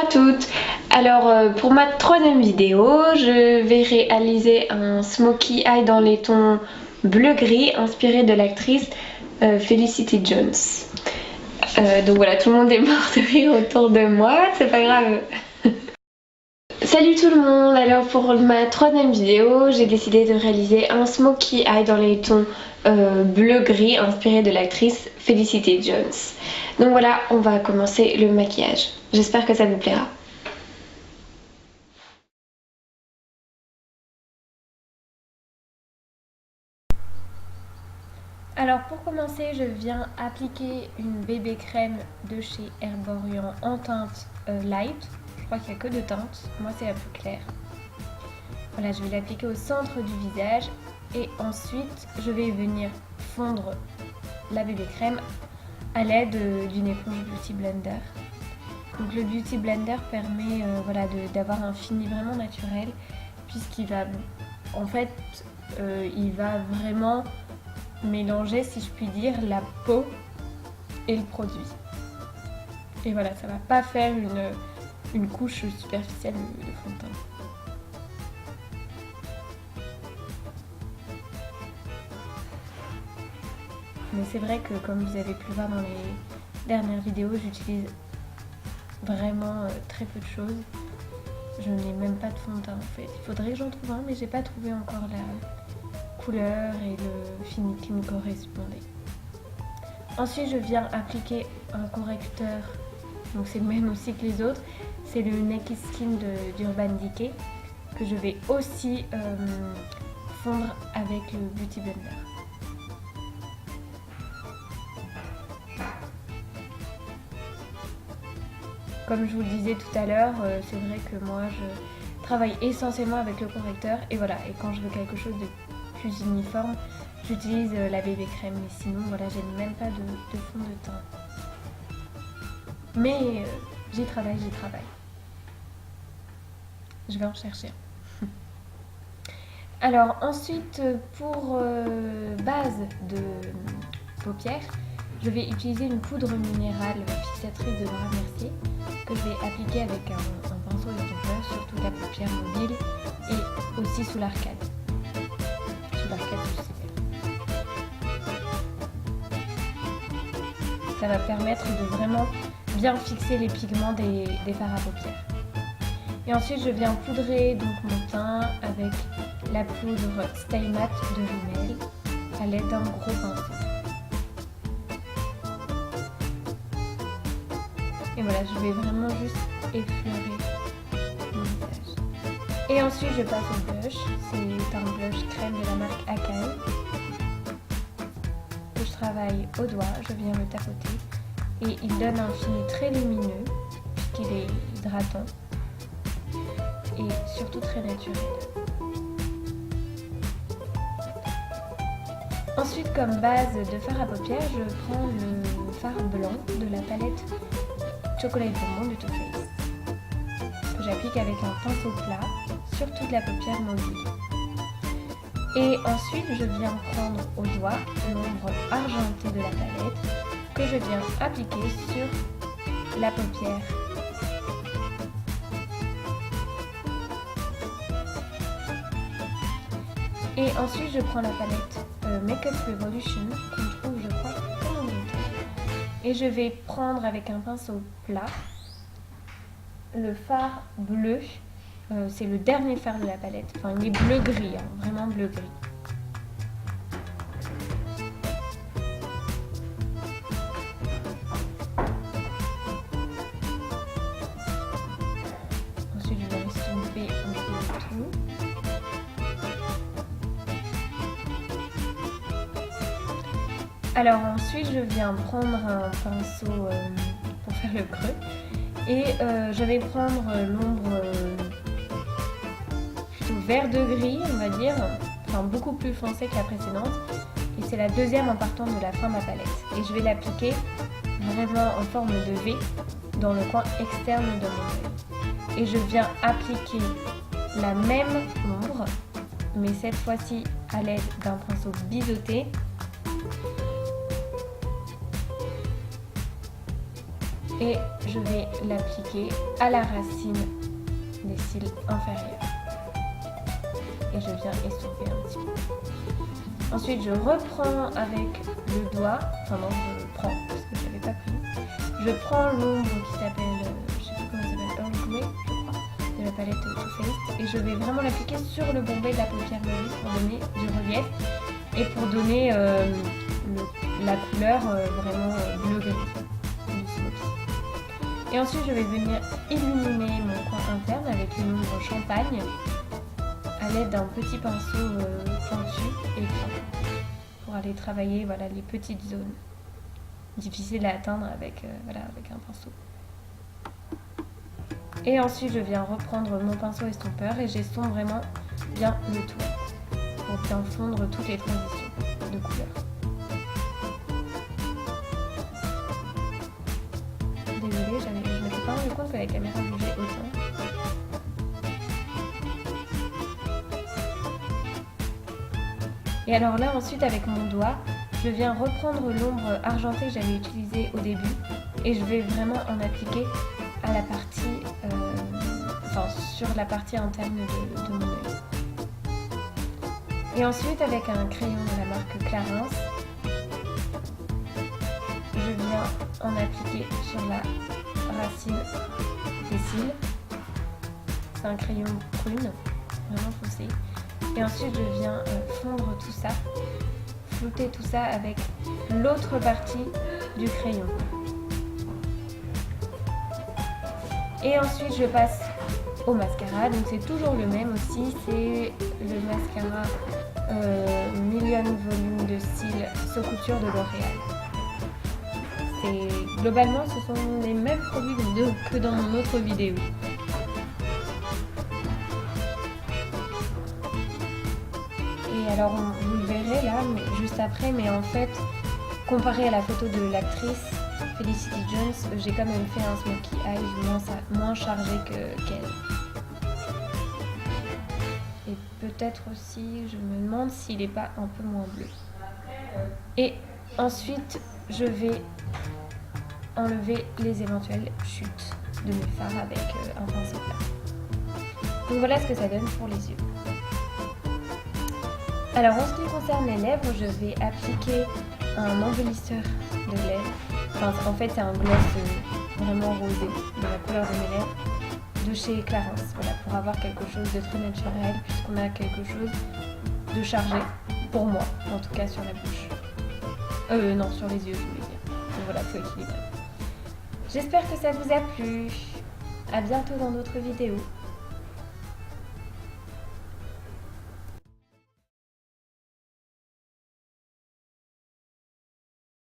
à toutes. Alors pour ma troisième vidéo, je vais réaliser un smokey eye dans les tons bleu-gris inspiré de l'actrice Felicity Jones. Donc voilà, tout le monde est mort de rire autour de moi, c'est pas grave. Salut tout le monde, alors pour ma troisième vidéo, j'ai décidé de réaliser un smokey eye dans les tons bleu-gris inspiré de l'actrice Felicity Jones. Donc voilà, on va commencer le maquillage. J'espère que ça vous plaira. Alors pour commencer, je viens appliquer une bébé crème de chez Herborian en teinte light. Je crois qu'il n'y a que deux teintes, moi c'est un peu clair. Voilà, je vais l'appliquer au centre du visage et ensuite je vais venir fondre la bébé crème à l'aide d'une éponge Beauty Blender. Donc le Beauty Blender permet d'avoir un fini vraiment naturel puisqu'il va il va vraiment mélanger, si je puis dire, la peau et le produit. Et voilà, ça va pas faire une couche superficielle de fond de teint. Mais c'est vrai que comme vous avez pu le voir dans les dernières vidéos, j'utilise vraiment très peu de choses. Je n'ai même pas de fond de teint en fait. Il faudrait que j'en trouve un, mais j'ai pas trouvé encore la couleur et le fini qui me correspondait. Ensuite, je viens appliquer un correcteur, donc c'est le même aussi que les autres. C'est le Naked Skin d'Urban Decay que je vais aussi fondre avec le Beauty Blender. Comme je vous le disais tout à l'heure, c'est vrai que moi je travaille essentiellement avec le correcteur et voilà, et quand je veux quelque chose de plus uniforme, j'utilise la bébé crème, mais sinon voilà, j'ai même pas de fond de teint. Mais j'y travaille. Je vais en chercher un. Alors ensuite, pour base de paupières, je vais utiliser une poudre minérale fixatrice de Laura Mercier que je vais appliquer avec un pinceau étoffeur sur toute la paupière mobile et aussi sous l'arcade. Sous l'arcade supérieure. Ça va permettre de vraiment bien fixer les pigments des fards à paupières. Et ensuite je viens poudrer donc mon teint avec la poudre Stay Matte de Rimmel à l'aide d'un gros pinceau. Et voilà, je vais vraiment juste effleurer mon visage. Et ensuite je passe au blush. C'est un blush crème de la marque Akai que je travaille au doigt. Je viens le tapoter et il donne un fini très lumineux puisqu'il est hydratant et surtout très naturel. Ensuite, comme base de fard à paupières, je prends le fard blanc de la palette Chocolate Bonbon de Too Faced que j'applique avec un pinceau plat sur toute la paupière mobile. Et ensuite, je viens prendre au doigt l'ombre argentée de la palette que je viens appliquer sur la paupière. Et ensuite, je prends la palette Makeup Revolution qu'on trouve, je crois, en Angleterre. Et je vais prendre avec un pinceau plat le fard bleu. C'est le dernier fard de la palette. Enfin, il est bleu-gris, hein, vraiment bleu-gris. Ensuite, je vais estomper un peu tout. Alors ensuite, je viens prendre un pinceau pour faire le creux et je vais prendre l'ombre plutôt vert de gris, on va dire, enfin beaucoup plus foncé que la précédente. Et c'est la deuxième en partant de la fin de ma palette. Et je vais l'appliquer vraiment en forme de V dans le coin externe de mon œil. Et je viens appliquer la même ombre, mais cette fois-ci à l'aide d'un pinceau biseauté. et je vais l'appliquer à la racine des cils inférieurs. Et je viens estomper un petit peu. Ensuite, je reprends avec le doigt, enfin non, je prends parce que je n'avais pas pris. Je prends l'ombre qui s'appelle, je sais plus comment ça s'appelle, Earl Grey, je crois, de la palette Too Faced, et je vais vraiment l'appliquer sur le bombé de la paupière mauvaise pour donner du relief et pour donner la couleur vraiment bleu-gris du smoky. Et ensuite, je vais venir illuminer mon coin interne avec une ombre champagne à l'aide d'un petit pinceau pointu et fin pour aller travailler voilà, les petites zones difficiles à atteindre avec un pinceau. Et ensuite je viens reprendre mon pinceau estompeur et j'estompe vraiment bien le tout pour bien fondre toutes les transitions de couleurs. Désolée, je m'étais pas rendu compte que la caméra bougeait autant. Et alors là ensuite avec mon doigt, je viens reprendre l'ombre argentée que j'avais utilisée au début et je vais vraiment en appliquer à la partie, sur la partie interne de mon œil. Et ensuite avec un crayon de la marque Clarins, je viens en appliquer sur la racine des cils. C'est un crayon prune, vraiment foncé. Et ensuite je viens fondre tout ça, flouter tout ça avec l'autre partie du crayon. Et ensuite je passe au mascara, donc c'est toujours le même aussi, c'est le mascara Million Volume de Cils Saut Couture de L'Oréal. Globalement ce sont les mêmes produits que dans mon autre vidéo. Et alors vous le verrez là, juste après, mais en fait, comparé à la photo de l'actrice Felicity Jones, j'ai quand même fait un smokey eye moins chargé qu'elle. Et peut-être aussi, je me demande s'il n'est pas un peu moins bleu. Et ensuite, je vais enlever les éventuelles chutes de mes fards avec un pinceau plat. Donc voilà ce que ça donne pour les yeux. Alors en ce qui concerne les lèvres, je vais appliquer un embellisseur de lèvres. Enfin, en fait, c'est un gloss vraiment rosé de la couleur de mes lèvres de chez Clarins. Voilà, pour avoir quelque chose de très naturel, puisqu'on a quelque chose de chargé, pour moi, en tout cas sur la bouche. Non, sur les yeux, je voulais dire. Donc voilà, faut équilibrer. J'espère que ça vous a plu. À bientôt dans d'autres vidéos.